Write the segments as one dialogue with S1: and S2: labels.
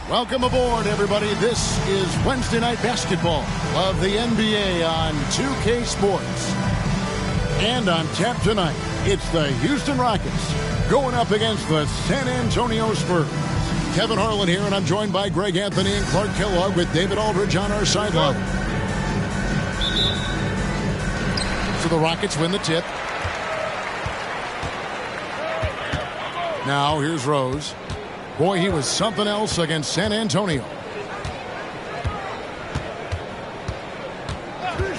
S1: Welcome aboard, everybody. This is Wednesday Night Basketball of the NBA on 2K Sports. And on tap tonight, it's the Houston Rockets going up against the San Antonio Spurs. Kevin Harlan here, and I'm joined by Greg Anthony and Clark Kellogg with David Aldridge on our sideline. So the Rockets win the tip. Now here's Rose. Boy, he was something else against San Antonio.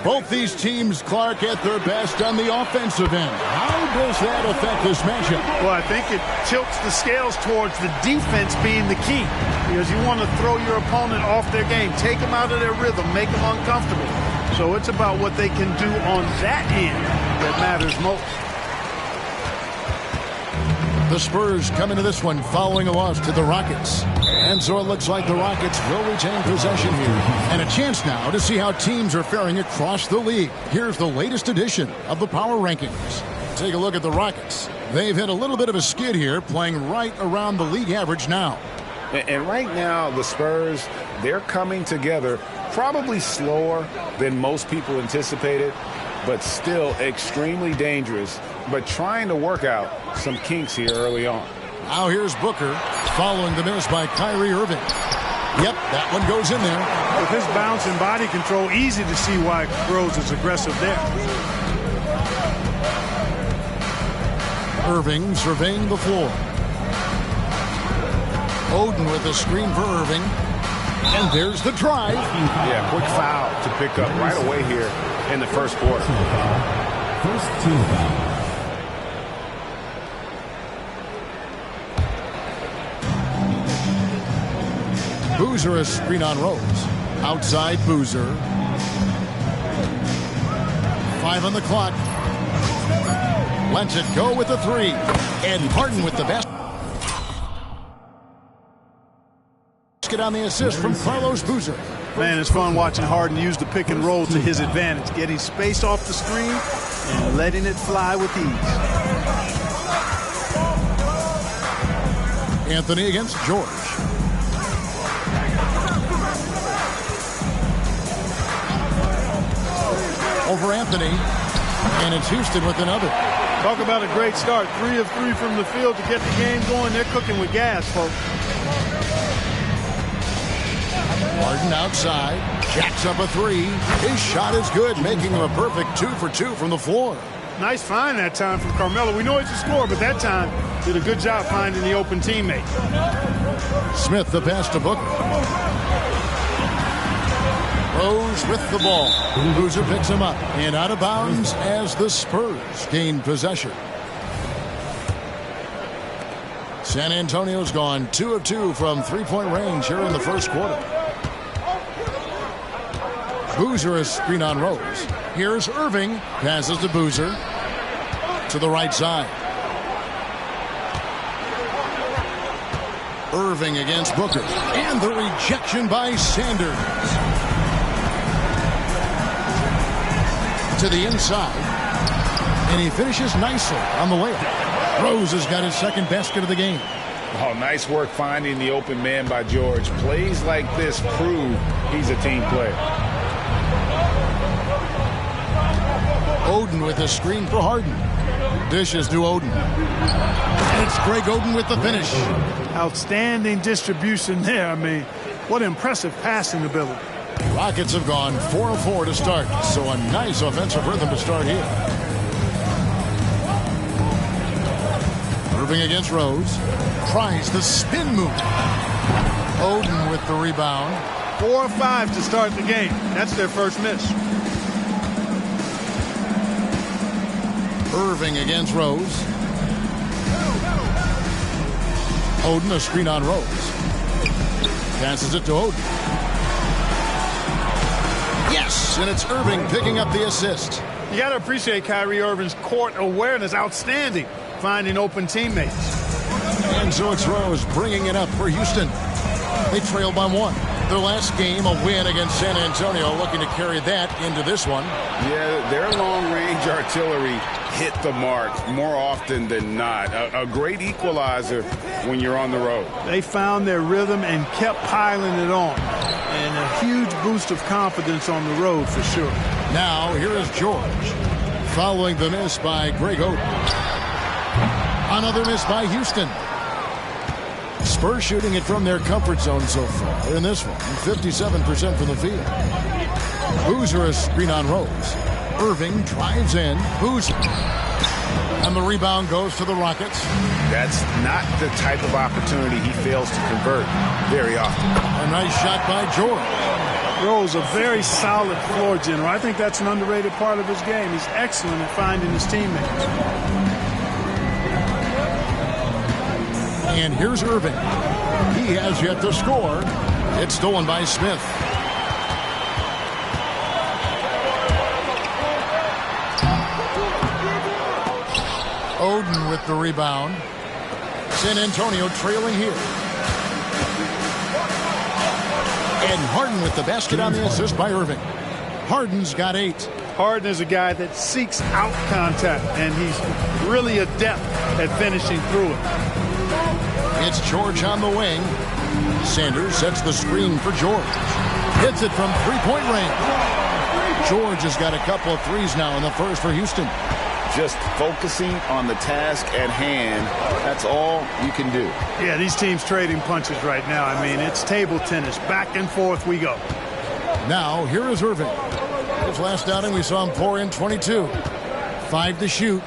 S1: Both these teams, Clark, at their best on the offensive end. How does that affect this matchup?
S2: Well, I think it tilts the scales towards the defense being the key, because you want to throw your opponent off their game, take them out of their rhythm, make them uncomfortable. So it's about what they can do on that end that matters most.
S1: The Spurs come into this one following a loss to the Rockets. And so it looks like the Rockets will retain possession here. And a chance now to see how teams are faring across the league. Here's the latest edition of the Power Rankings. Take a look at the Rockets. They've hit a little bit of a skid here, playing right around the league average now.
S3: And right now, the Spurs, they're coming together probably slower than most people anticipated, but still extremely dangerous, but trying to work out some kinks here early on.
S1: Now here's Booker following the miss by Kyrie Irving. Yep, that one goes in there.
S2: With his bounce and body control, easy to see why Rose is aggressive there.
S1: Irving surveying the floor. Oden with a screen for Irving. And there's the drive.
S3: Yeah, quick foul to pick up right away here in the first quarter.
S4: First team foul.
S1: Boozer a screen on Rose. Outside Boozer. 5 on the clock. Lets it go with the 3. And Harden with the basket on the assist from Carlos Boozer.
S2: Man, it's fun watching Harden use the pick and roll to his advantage, getting space off the screen and letting it fly with ease.
S1: Anthony against George. Over Anthony, and it's Houston with another.
S2: Talk about a great start. 3 of 3 from the field to get the game going. They're cooking with gas, folks.
S1: Harden outside, jacks up a 3. His shot is good, making him a perfect 2 for 2 from the floor.
S2: Nice find that time from Carmelo. We know he's a scorer, but that time did a good job finding the open teammate.
S1: Smith the pass to Booker. Rose with the ball. Boozer picks him up and out of bounds as the Spurs gain possession. San Antonio's gone 2 of 2 from three-point range here in the first quarter. Boozer a screen on Rose. Here's Irving. Passes to Boozer. To the right side. Irving against Booker. And the rejection by Sanders. To the inside. And he finishes nicely on the layup. Rose has got his second basket of the game.
S3: Oh, nice work finding the open man by George. Plays like this prove he's a team player.
S1: Oden with a screen for Harden. Dishes to Oden. And it's Greg Oden with the finish.
S2: Outstanding distribution there. I mean, what impressive passing ability.
S1: Rockets have gone 4 of 4 to start, so a nice offensive rhythm to start here. Irving against Rose. Tries the spin move. Oden with the rebound.
S2: 4 of 5 to start the game. That's their first miss.
S1: Irving against Rose. Oden a screen on Rose. Passes it to Oden. Yes, and it's Irving picking up the assist.
S2: You got to appreciate Kyrie Irving's court awareness. Outstanding. Finding open teammates.
S1: And so it's Rose bringing it up for Houston. They trail by 1. Their last game, a win against San Antonio, looking to carry that into this one.
S3: Yeah, their long-range artillery hit the mark more often than not. A great equalizer when you're on the road.
S2: They found their rhythm and kept piling it on. And a huge boost of confidence on the road for sure.
S1: Now, here is George. Following the miss by Greg Oden. Another miss by Houston. Spurs shooting it from their comfort zone so far in this one. 57% from the field. Boozer a screen on Rose. Irving drives in. Boozer. And the rebound goes to the Rockets.
S3: That's not the type of opportunity he fails to convert very often.
S1: A nice shot by George.
S2: Rose, a very solid floor general. I think that's an underrated part of his game. He's excellent at finding his teammates.
S1: And here's Irving. He has yet to score. It's stolen by Smith. Oden with the rebound. San Antonio trailing here. And Harden with the basket on the assist by Irving. Harden's got 8.
S2: Harden is a guy that seeks out contact, and he's really adept at finishing through it.
S1: It's George on the wing. Sanders sets the screen for George. Hits it from three-point range. George has got a couple of threes now in the first for Houston.
S3: Just focusing on the task at hand, that's all you can do.
S2: Yeah, these teams trading punches right now. I mean, it's table tennis. Back and forth we go.
S1: Now, here is Irving. His last outing, we saw him pour in 22. 5 to shoot.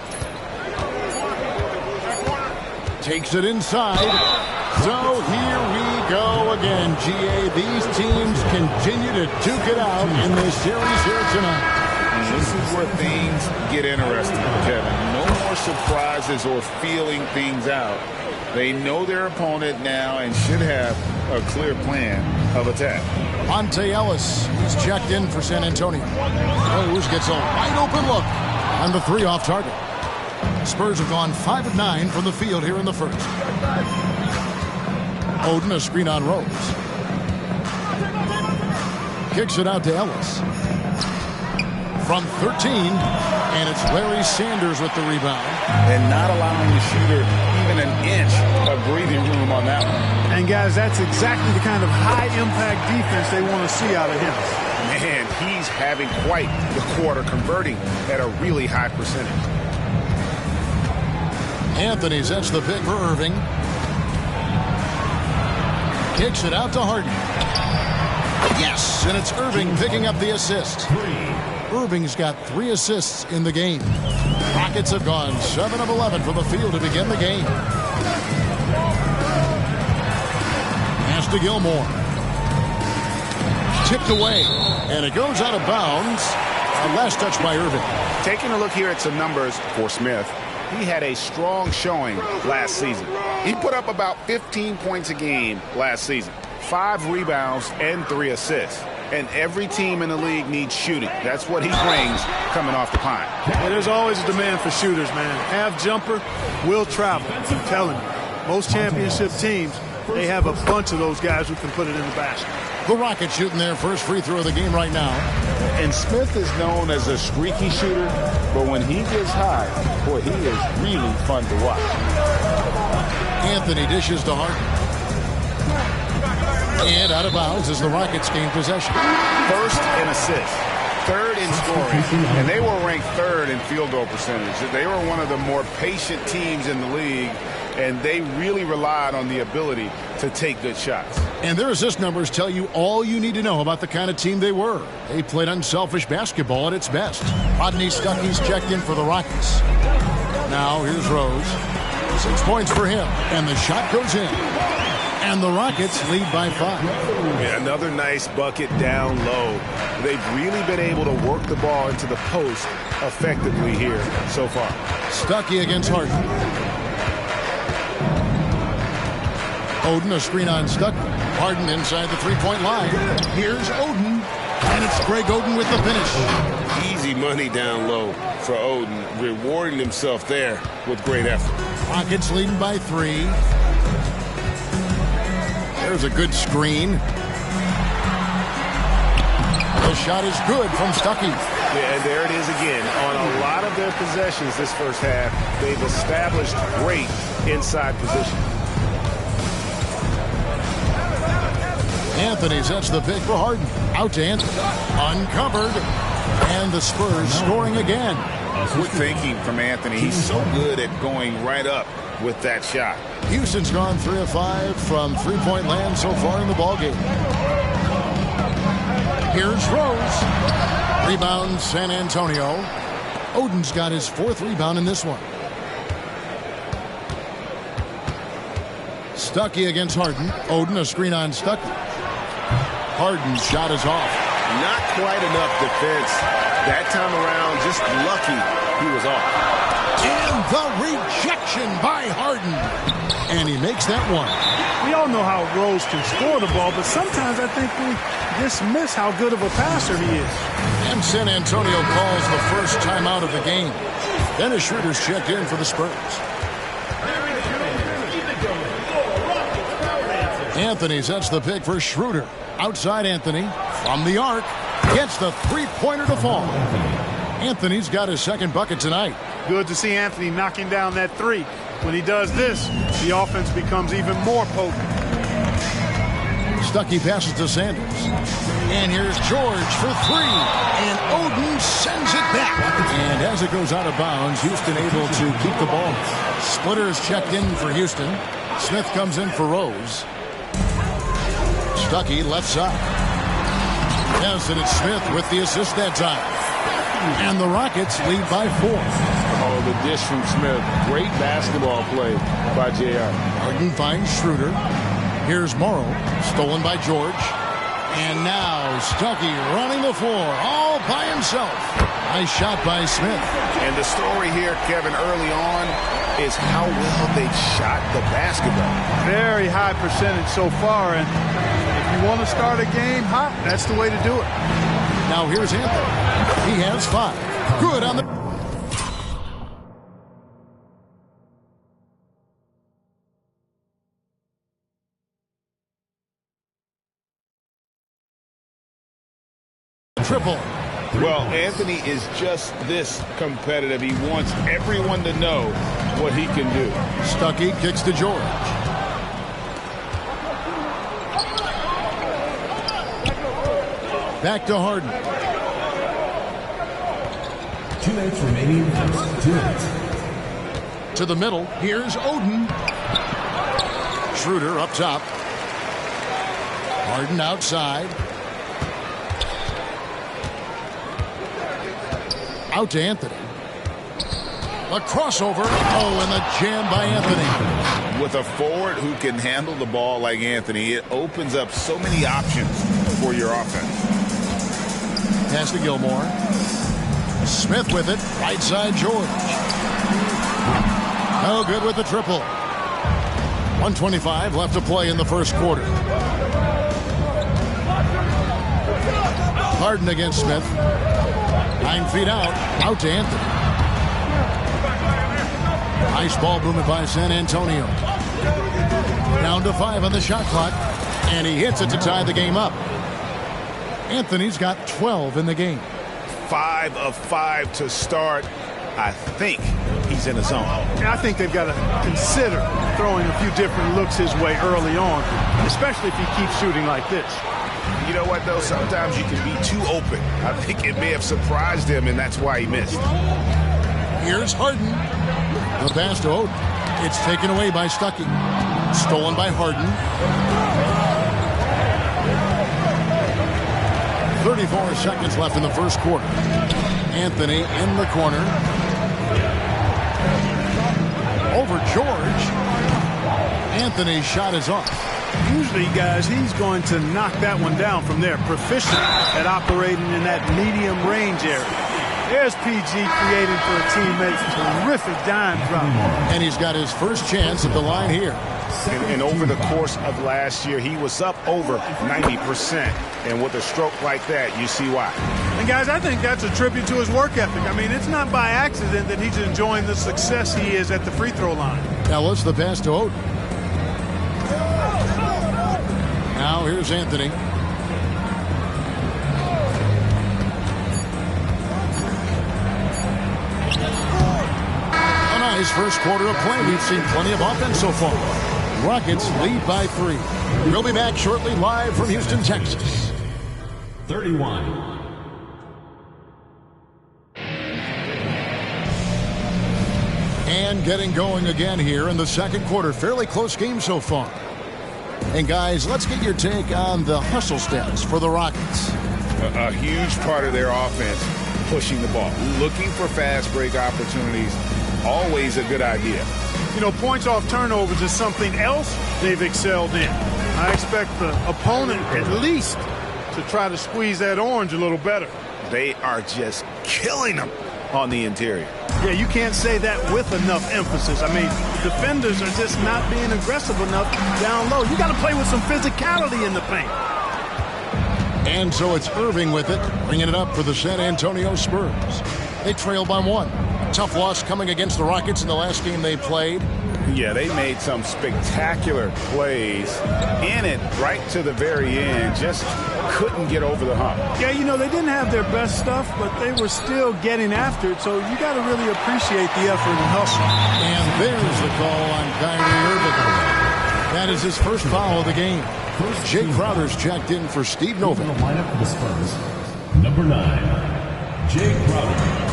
S1: Takes it inside. So here we go again, GA. These teams continue to duke it out in this series here tonight.
S3: This is where things get interesting, Kevin. No more surprises or feeling things out. They know their opponent now and should have a clear plan of attack.
S1: Monte Ellis, he's checked in for San Antonio. Rose gets a wide open look on the 3 off target. Spurs have gone 5 of 9 from the field here in the first. Oden a screen on Rose. Kicks it out to Ellis. From 13, and it's Larry Sanders with the rebound.
S3: And not allowing the shooter even an inch of breathing room on that one.
S2: And guys, that's exactly the kind of high-impact defense they want to see out of him.
S3: Man, he's having quite the quarter, converting at a really high percentage.
S1: Anthony sets the pick for Irving. Kicks it out to Harden. Yes, and it's Irving picking up the assist. Irving's got 3 assists in the game. Rockets have gone 7 of 11 from the field to begin the game. Pass to Gilmore. Tipped away, and it goes out of bounds. A last touch by Irving.
S3: Taking a look here at some numbers for Smith. He had a strong showing last season. He put up about 15 points a game last season, 5 rebounds and 3 assists. And every team in the league needs shooting. That's what he brings coming off the pine.
S2: Yeah, there's always a demand for shooters, man. Half jumper will travel. I'm telling you, most championship teams, they have a bunch of those guys who can put it in the basket.
S1: The Rockets shooting their first free throw of the game right now.
S3: And Smith is known as a streaky shooter, but when he gets hot, boy, he is really fun to watch.
S1: Anthony dishes to Harden. And out of bounds as the Rockets gain possession.
S3: First in assists, 3rd in scoring, and they were ranked 3rd in field goal percentage. They were one of the more patient teams in the league, and they really relied on the ability to take good shots.
S1: And their assist numbers tell you all you need to know about the kind of team they were. They played unselfish basketball at its best. Rodney Stuckey's checked in for the Rockets. Now here's Rose. 6 points for him, and the shot goes in. And the Rockets lead by 5.
S3: Yeah, another nice bucket down low. They've really been able to work the ball into the post effectively here so far.
S1: Stuckey against Harden. Oden a screen on Stuckey. Harden inside the 3-point line. Here's Oden. And it's Greg Oden with the finish.
S5: Easy money down low for Oden. Rewarding himself there with great effort.
S1: Rockets leading by 3. There's a good screen. The shot is good from Stuckey.
S3: Yeah, and there it is again. On a lot of their possessions this first half, they've established great inside position.
S1: Anthony sets the pick for Harden. Out to Anthony. Uncovered. And the Spurs scoring again.
S5: Quick thinking from Anthony. He's so good at going right up with that shot.
S1: Houston's gone 3 of 5 from three-point land so far in the ballgame. Here's Rose. Rebound, San Antonio. Oden's got his 4th rebound in this one. Stuckey against Harden. Oden a screen on Stuckey. Harden's shot is off.
S5: Not quite enough defense that time around. Just lucky he was off.
S1: And the rejection by Harden. And he makes that one.
S2: We all know how Rose can score the ball, but sometimes I think we dismiss how good of a passer he is.
S1: And San Antonio calls the first timeout of the game. Dennis Schroeder's checked in for the Spurs. Anthony sets the pick for Schroeder. Outside Anthony from the arc. Gets the three-pointer to fall. Anthony's got his 2nd bucket tonight.
S2: Good to see Anthony knocking down that 3. When he does this, the offense becomes even more potent.
S1: Stuckey passes to Sanders. And here's George for 3. And Oden sends it back. And as it goes out of bounds, Houston able to keep the ball. Splitters checked in for Houston. Smith comes in for Rose. Stuckey left side. Yes, and it's Smith with the assist that time. And the Rockets lead by 4.
S5: Oh, the dish from Smith. Great basketball play by J.R.
S1: Harden finds Schroeder. Here's Morrow. Stolen by George. And now Stuckey running the floor all by himself. Nice shot by Smith.
S3: And the story here, Kevin, early on is how well they've shot the basketball.
S2: Very high percentage so far, and if you want to start a game hot, that's the way to do it.
S1: Now here's Anthony. He has 5. Good on the... triple.
S5: Well, Anthony is just this competitive. He wants everyone to know what he can do.
S1: Stuckey kicks to George. Back to Harden.
S4: 2 minutes remaining. 2 minutes.
S1: To the middle. Here's Oden. Schroeder up top. Harden outside. Out to Anthony. A crossover. Oh, and the jam by Anthony.
S5: With a forward who can handle the ball like Anthony, it opens up so many options for your offense.
S1: Pass to Gilmore. Smith with it. Right side George. No good with the triple. 1:25 left to play in the first quarter. Harden against Smith. 9 feet out. Out to Anthony. Nice ball movement by San Antonio. Down to 5 on the shot clock. And he hits it to tie the game up. Anthony's got 12 in the game.
S3: 5 of 5 to start. I think he's in the zone.
S2: I think they've got to consider throwing a few different looks his way early on, especially if he keeps shooting like this.
S3: You know what, though? Sometimes you can be too open. I think it may have surprised him, and that's why he missed.
S1: Here's Harden. The pass to Oden. It's taken away by Stuckey. Stolen by Harden. 34 seconds left in the first quarter. Anthony in the corner. Over George. Anthony's shot is off.
S2: Usually, guys, he's going to knock that one down from there. Proficient at operating in that medium range area. There's PG creating for a teammate. Terrific dime drop.
S1: And he's got his first chance at the line here.
S3: And over the course of last year, he was up over 90%. And with a stroke like that, you see why.
S2: And, guys, I think that's a tribute to his work ethic. I mean, it's not by accident that he's enjoying the success he is at the free throw line.
S1: Ellis, the pass to Oden. Now here's Anthony. Nice first quarter of play. We've seen plenty of offense so far. Rockets lead by 3. We'll be back shortly live from Houston, Texas.
S4: 31.
S1: And getting going again here in the second quarter. Fairly close game so far. And guys, let's get your take on the hustle stats for the Rockets.
S3: A huge part of their offense, pushing the ball, looking for fast break opportunities. Always a good idea.
S2: You know, points off turnovers is something else they've excelled in. I expect the opponent at least to try to squeeze that orange a little better.
S3: They are just killing them on the interior.
S2: Yeah, you can't say that with enough emphasis. I mean, defenders are just not being aggressive enough down low. You got to play with some physicality in the paint.
S1: And so it's Irving with it, bringing it up for the San Antonio Spurs. They trail by 1. Tough loss coming against the Rockets in the last game they played.
S3: Yeah, they made some spectacular plays in it right to the very end. Just couldn't get over the hump.
S2: Yeah, you know, they didn't have their best stuff, but they were still getting after it. So you got to really appreciate the effort and hustle.
S1: And there's the call on Kyrie Irving. That is his first foul of the game. Jay Crowder's checked in for Steve Novick.
S4: The lineup for the Spurs. Number 9, Jay Crowder.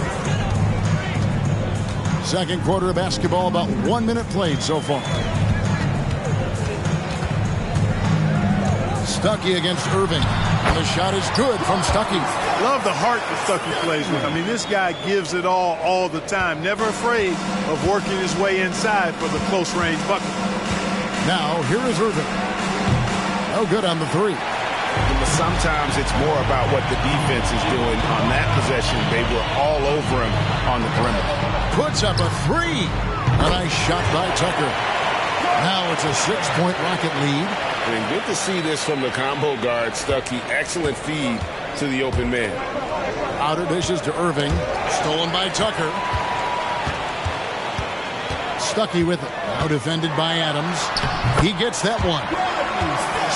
S1: Second quarter of basketball, about 1 minute played so far. Stuckey against Irving. And the shot is good from Stuckey.
S2: Love the heart that Stuckey plays with. I mean, this guy gives it all the time. Never afraid of working his way inside for the close-range bucket.
S1: Now, here is Irving. No good on the 3.
S3: Sometimes it's more about what the defense is doing on that possession. They were all over him on the perimeter.
S1: Puts up a 3. A nice shot by Tucker. Now it's a 6-point Rocket lead.
S5: And good to see this from the combo guard, Stuckey. Excellent feed to the open man.
S1: Outer dishes to Irving. Stolen by Tucker. Stuckey with it. Now defended by Adams. He gets that one.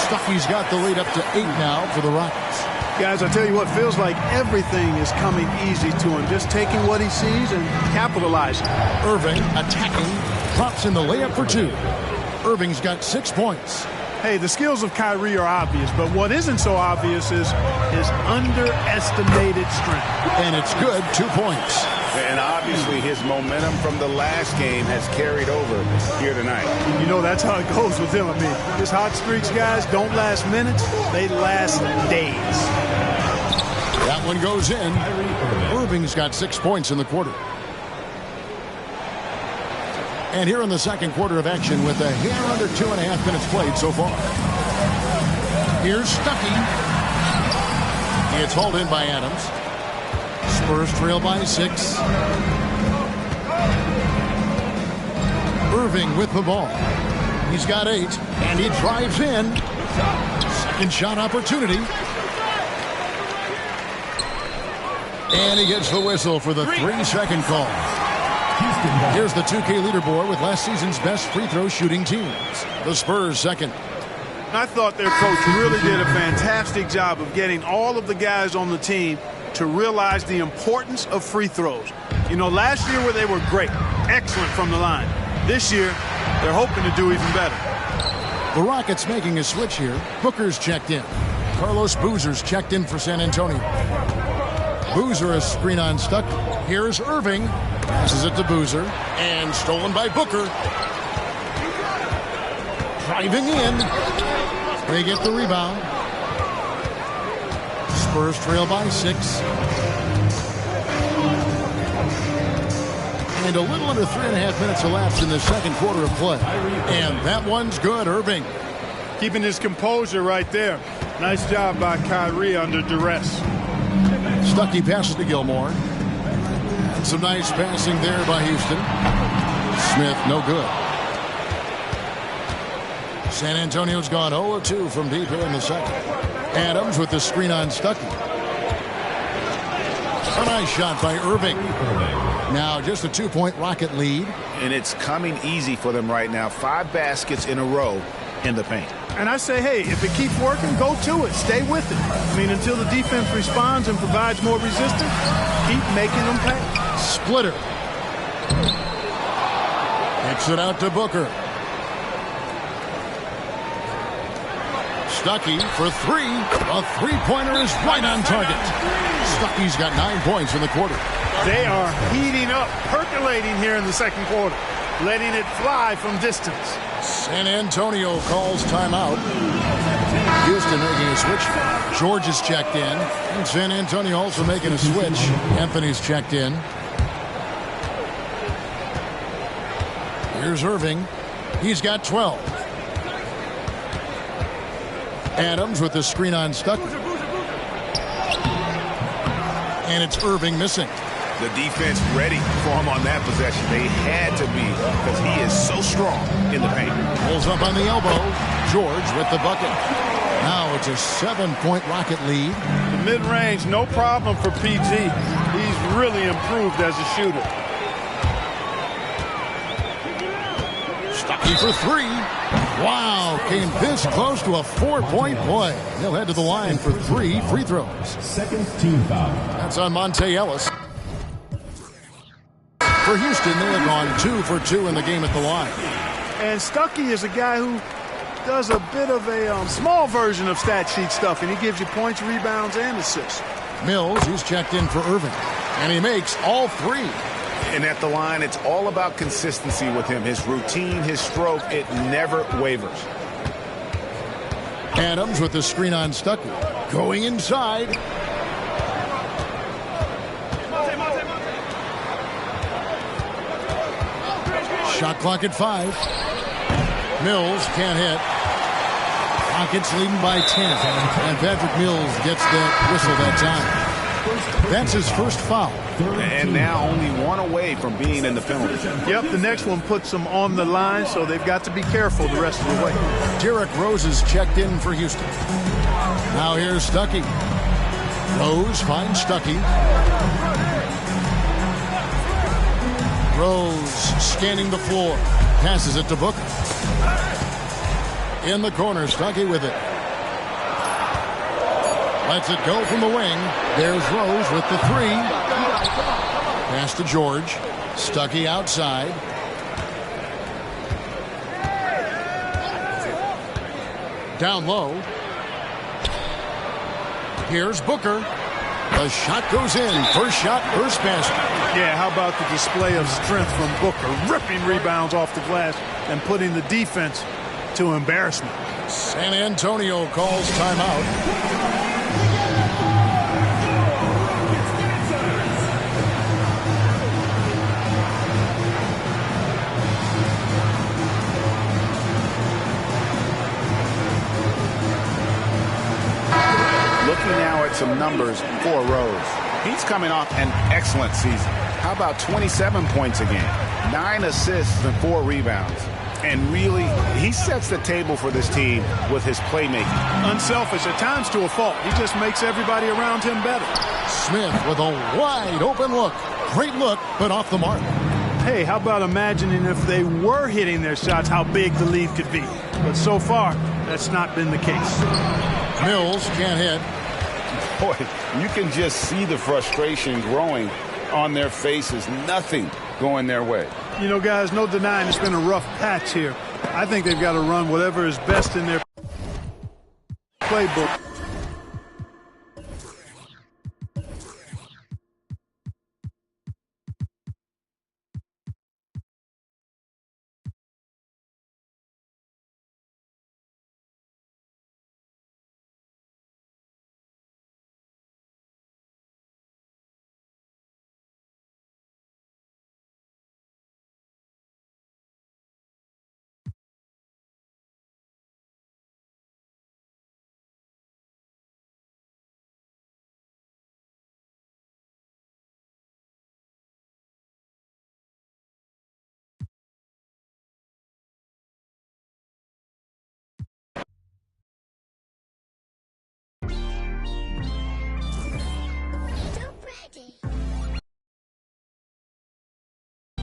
S1: Stuckey's got the lead up to 8 now for the Rockets.
S2: Guys, I tell you what, feels like everything is coming easy to him. Just taking what he sees and capitalizing.
S1: Irving attacking. Drops in the layup for 2. Irving's got 6 points.
S2: Hey, the skills of Kyrie are obvious, but what isn't so obvious is his underestimated strength.
S1: And it's good, 2 points.
S3: And obviously his momentum from the last game has carried over here tonight.
S2: You know, that's how it goes with him. I mean, his hot streaks, guys, don't last minutes. They last days.
S1: That one goes in. Irving's got 6 points in the quarter. And here in the second quarter of action with a hair under 2.5 minutes played so far. Here's Stuckey. It's hauled in by Adams. Spurs trail by 6. Irving with the ball. He's got 8, and he drives in. Second shot opportunity. And he gets the whistle for the 3-second call. Here's the 2K leaderboard with last season's best free throw shooting teams. The Spurs second.
S2: I thought their coach really did a fantastic job of getting all of the guys on the team to realize the importance of free throws. You know, last year where they were great, excellent from the line. This year, they're hoping to do even better.
S1: The Rockets making a switch here. Booker's checked in. Carlos Boozer's checked in for San Antonio. Boozer a screen on Stuckey. Here's Irving. Passes it to Boozer. And stolen by Booker. Driving in. They get the rebound. Spurs trail by 6. And a little under 3.5 minutes elapsed in the second quarter of play. And that one's good, Irving.
S2: Keeping his composure right there. Nice job by Kyrie under duress.
S1: Stuckey passes to Gilmore. And some nice passing there by Houston. Smith, no good. San Antonio's gone 0-2 from deep here in the second. Adams with the screen on Stuckey. A nice shot by Irving. Now just a 2-point Rocket lead.
S3: And it's coming easy for them right now. 5 baskets in a row in the paint.
S2: And I say, hey, if it keeps working, go to it. Stay with it. I mean, until the defense responds and provides more resistance, keep making them pay.
S1: Splitter. Kicks it out to Booker. Stuckey for three. A three-pointer is right on target. Stuckey's got 9 points in the quarter.
S2: They are heating up, percolating here in the second quarter, letting it fly from distance.
S1: San Antonio calls timeout. Houston making a switch. George is checked in. And San Antonio also making a switch. Anthony's checked in. Here's Irving. He's got 12. Adams with the screen on Stuckey. And it's Irving missing.
S3: The defense ready for him on that possession. They had to be because he is so strong in the paint.
S1: Pulls up on the elbow. George with the bucket. Now it's a 7-point Rocket lead.
S2: The mid-range, no problem for PG. He's really improved as a shooter.
S1: Stuckey for three. Wow, came this close to a 4-point play. He'll head to the line for 3 free throws.
S4: Second team foul.
S1: That's on Monte Ellis. For Houston, they have gone 2 for 2 in the game at the line.
S2: And Stuckey is a guy who does a bit of a small version of stat sheet stuff, and he gives you points, rebounds, and assists.
S1: Mills, he's checked in for Irving, and he makes all 3.
S3: And at the line, it's all about consistency with him. His routine, his stroke, it never wavers.
S1: Adams with the screen on Stuckey. Going inside. Shot clock at 5. Mills can't hit. Rockets leading by 10. And Patrick Mills gets the whistle that time. That's his first foul.
S3: And now only 1 away from being in the penalty.
S2: Yep, the next one puts them on the line, so they've got to be careful the rest of the way.
S1: Derrick Rose is checked in for Houston. Now here's Stuckey. Rose finds Stuckey. Rose scanning the floor. Passes it to Booker. In the corner, Stuckey with it. Lets it go from the wing. There's Rose with the 3. Pass to George. Stuckey outside. Down low. Here's Booker. The shot goes in. First shot, first basket.
S2: Yeah, how about the display of strength from Booker, ripping rebounds off the glass and putting the defense to embarrassment.
S1: San Antonio calls timeout.
S3: Looking now at some numbers for Rose. He's coming off an excellent season. How about 27 points a game, 9 assists and 4 rebounds. And really, he sets the table for this team with his playmaking.
S2: Unselfish, at times to a fault. He just makes everybody around him better.
S1: Smith with a wide open look. Great look, but off the mark.
S2: Hey, how about imagining if they were hitting their shots, how big the lead could be. But so far, that's not been the case.
S1: Mills can't hit.
S3: Boy, you can just see the frustration growing on their faces. Nothing going their way.
S2: You know, guys, no denying it's been a rough patch here. I think they've got to run whatever is best in their playbook